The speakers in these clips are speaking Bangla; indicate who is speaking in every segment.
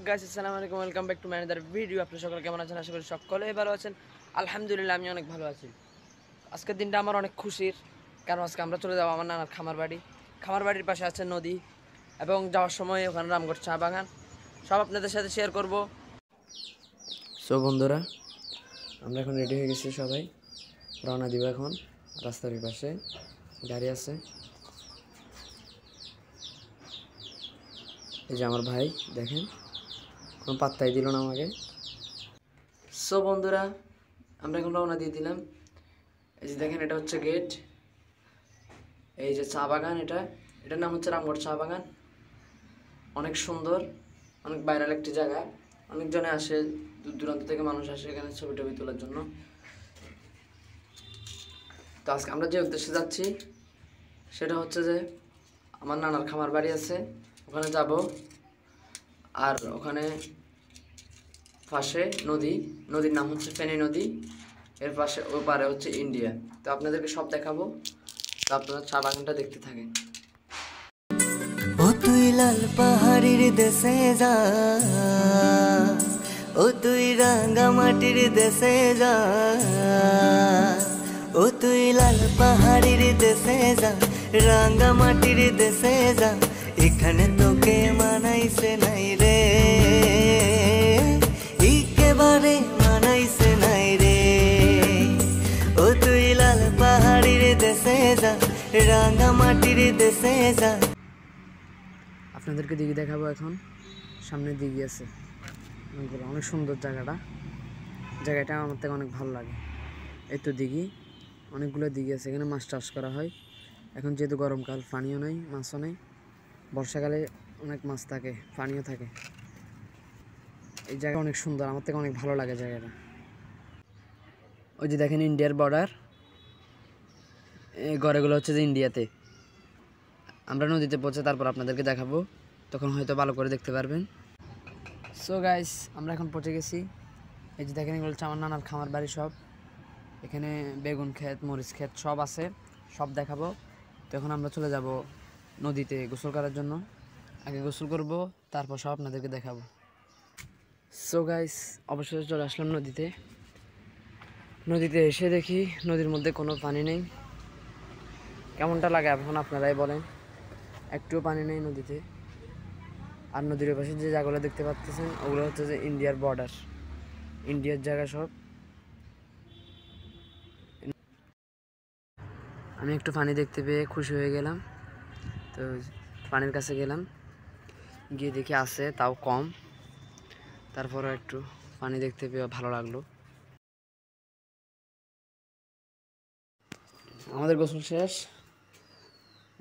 Speaker 1: গাইস আসসালামু আলাইকুম, welcome back to my another video. আপনারা সকলে কেমন আছেন? আশা করি সকলেই ভালো আছেন। আলহামদুলিল্লাহ, আমি অনেক ভালো আছি। আজকের দিনটা আমার অনেক খুশির, কারণ আজকে আমরা চলে যাবো আমার নানার খামার বাড়ি। খামার বাড়ির পাশে আছে নদী, এবং যাওয়ার সময় ওখানে রামগড় চা বাগান, সব আপনাদের সাথে শেয়ার করব। সো বন্ধুরা, আমরা এখন রেডি হয়ে গেছি, সবাই রওনা দিব। এখন রাস্তার পাশে গাড়ি আছে, এই যে আমার ভাই, দেখেন কোনো পাত্তাই দিল না আমাকে। সো বন্ধুরা, আমরা এখন রওনা দিয়ে দিলাম। এই যে দেখেন, এটা হচ্ছে গেট। এই যে চা বাগান, এটার নাম হচ্ছে রামগড় চা বাগান। অনেক সুন্দর, অনেক ভাইরাল একটি জায়গা। অনেকজনে আসে, দূর দূরান্ত থেকে মানুষ আসে এখানে ছবি টবি তোলার জন্য। তো আজকে আমরা যে উদ্দেশ্যে যাচ্ছি সেটা হচ্ছে যে আমার নানার খামার বাড়ি আছে, ওখানে যাব। আর ওখানে পাশে নদীর নাম হচ্ছে ফেনী নদী, এর পাশে ওই পারে হচ্ছে ইন্ডিয়া। তো আপনাদেরকে সব দেখাবো, তো আপনারা চা বাগানটা দেখতে থাকেন।
Speaker 2: ও তুই লাল পাহাড়ির দেশে যা, ও তুই রাঙ্গা মাটির দেশে যা, ও তুই লাল পাহাড়ির দেশে যা, রাঙ্গা মাটির দেশে যা, এখানে তোকে মানাইছে নাই রে, একেবারে মানাইছে নাই রে। ও তুই লাল পাহাড়ির দেশে যা, রাঙ্গা মাটির দেশে যা।
Speaker 1: আপনাদেরকে দিঘি দেখাবো এখন। সামনের দিঘি আছে অনেকগুলো, অনেক সুন্দর জায়গাটা আমার থেকে অনেক ভালো লাগে। এই তো দিঘি, অনেকগুলো দিঘি আছে, এখানে মাছ চাষ করা হয়। এখন যেহেতু গরমকাল, পানিও নেই, মাছও নেই। বর্ষাকালে অনেক মাছ থাকে, পানিও থাকে। এই জায়গা অনেক সুন্দর, আমার থেকে অনেক ভালো লাগে জায়গাটা। ওই যে দেখেন ইন্ডিয়ার বর্ডার, এই ঘরগুলো হচ্ছে যে ইন্ডিয়াতে। আমরা নদীতে পৌঁছে তারপর আপনাদেরকে দেখাবো, তখন হয়তো ভালো করে দেখতে পারবেন। সো গাইস, আমরা এখন পৌঁছে গেছি। এই যে দেখেন, এগুলো হচ্ছে আমার নানার খামার বাড়ি। সব এখানে বেগুন ক্ষেত, মরিচ ক্ষেত সব আছে, সব দেখাবো। তো এখন আমরা চলে যাব নদীতে গোসল করার জন্য। আগে গোসল করব, তারপর সব আপনাদেরকে দেখাবো। সো গাইস, অবশ্যই চলে আসলাম নদীতে এসে দেখি নদীর মধ্যে কোনো পানি নেই। কেমনটা লাগে এখন আপনারাই বলেন। একটুও পানি নেই নদীতে। আর নদীর পাশে যে জায়গাগুলো দেখতে পাচ্ছেন, ওগুলো হচ্ছে যে ইন্ডিয়ার বর্ডার, ইন্ডিয়ার জায়গা সব। আমি একটু পানি দেখতে পেয়ে খুশি হয়ে গেলাম। তো পানির কাছে গেলাম, গিয়ে দেখি আছে, তাও কম। তারপরে একটু পানি দেখতে পেয়ে ভালো লাগলো। আমাদের গোসল শেষ।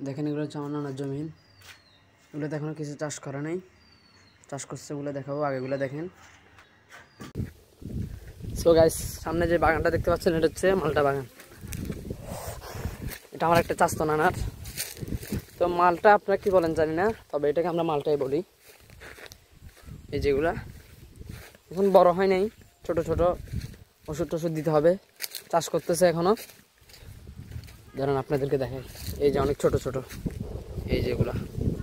Speaker 1: দেখেন, এগুলো হচ্ছে আমার নানার জমিন। এগুলোতে এখনো কিছু চাষ করা নেই, চাষ করছে, ওগুলো দেখাবো। আগেগুলো দেখেন। সো গাইস, সামনে যে বাগানটা দেখতে পাচ্ছেন, এটা হচ্ছে মালটা বাগান। এটা আমার একটা চাস্তো নানার। তো মালটা আপনারা কি বলেন জানি না, তবে এটাকে আমরা মালটাই বলি। এই যেগুলা এখন বড় হয় নাই, ছোট ছোট, ওষুধ টষুধ দিতে হবে। চাষ করতেছে এখনো। ধরেন আপনাদেরকে দেখাই, এই যে অনেক ছোট ছোট, এই যেগুলা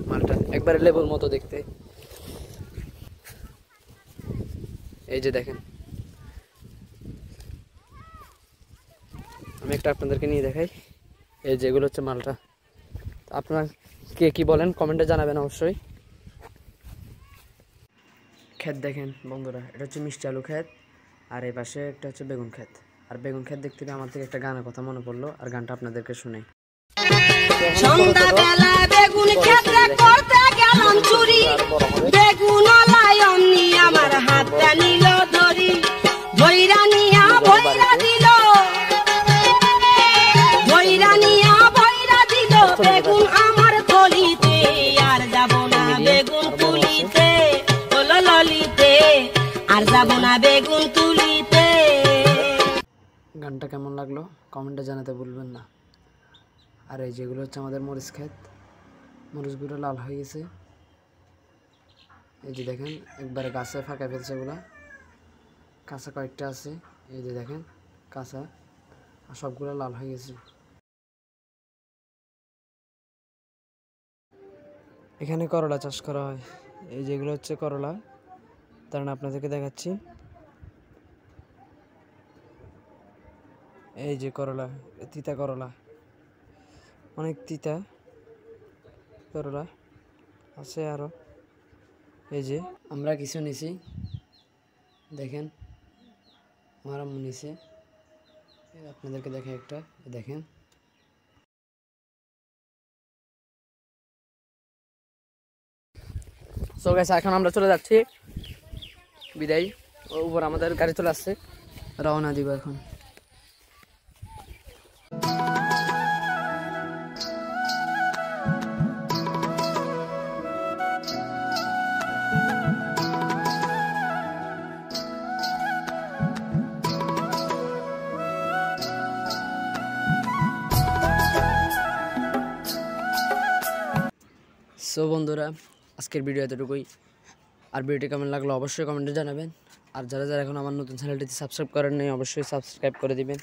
Speaker 1: মালটা একবারে লেবুর মতো দেখতে। এই যে দেখেন, আমি একটা আপনাদেরকে নিয়ে দেখাই। এই যেগুলো হচ্ছে মালটা। আপনারা কে কি বলেন কমেন্টে জানাবেন অবশ্যই। ক্ষেত দেখেন বন্ধুরা, এটা হচ্ছে মিষ্টি আলু ক্ষেত, আর এই পাশে একটা হচ্ছে বেগুন ক্ষেত। আর বেগুন ক্ষেত দেখতে পেয়ে আমার থেকে একটা গানের কথা মনে পড়লো, আর গানটা আপনাদেরকে শুনাই।
Speaker 3: সন্ধ্যাবেলা বেগুন ক্ষেত্রে করতে গেলাম চুরি, বেগুন অমনি আমার হাতটা নিল ধরি, ভৈরা নিয়া ভৈরা দিল, ভৈরা নিয়া ভৈরা দিল বেগুন আমার থলিতে। আর যাব না বেগুন তুলিতে, হলো ললিতে, আর যাব না বেগুন তুলিতে।
Speaker 1: গানটা কেমন লাগলো কমেন্টে জানাতে ভুলবেন না। আর এই যেগুলো হচ্ছে আমাদের মরিচ ক্ষেত, মরিচগুলো লাল হয়ে গেছে। এই যে দেখেন, একবারে গাছে ফাঁকা ফেলছে, এগুলা কাঁচা কয়েকটা আছে। এই যে দেখেন কাঁচা, আর সবগুলো লাল হয়ে গেছে। এখানে করলা চাষ করা হয়। এই যেগুলো হচ্ছে করলা, কারণ আপনাদেরকে দেখাচ্ছি। এই যে করলা, তিতা করলা, অনেক তিতা করলা আছে আরো। এই যে আমরা কিছু নিছি, দেখেন আমার আম্মু নিছে, আপনাদেরকে দেখে একটা দেখেন। সো গাইস এখন আমরা চলে যাচ্ছি বিদায়, উপর আমাদের গাড়ি চলে আসছে, রওনা দিব এখন। সো বন্ধুরা আজকের ভিডিও এতটুকুই। আর ভিডিওটি কেমন লাগলো অবশ্যই কমেন্টে জানাবেন। আর যারা যারা এখন আমার নতুন চ্যানেলটিতে সাবস্ক্রাইব করেন নাই অবশ্যই সাবস্ক্রাইব করে দিবেন।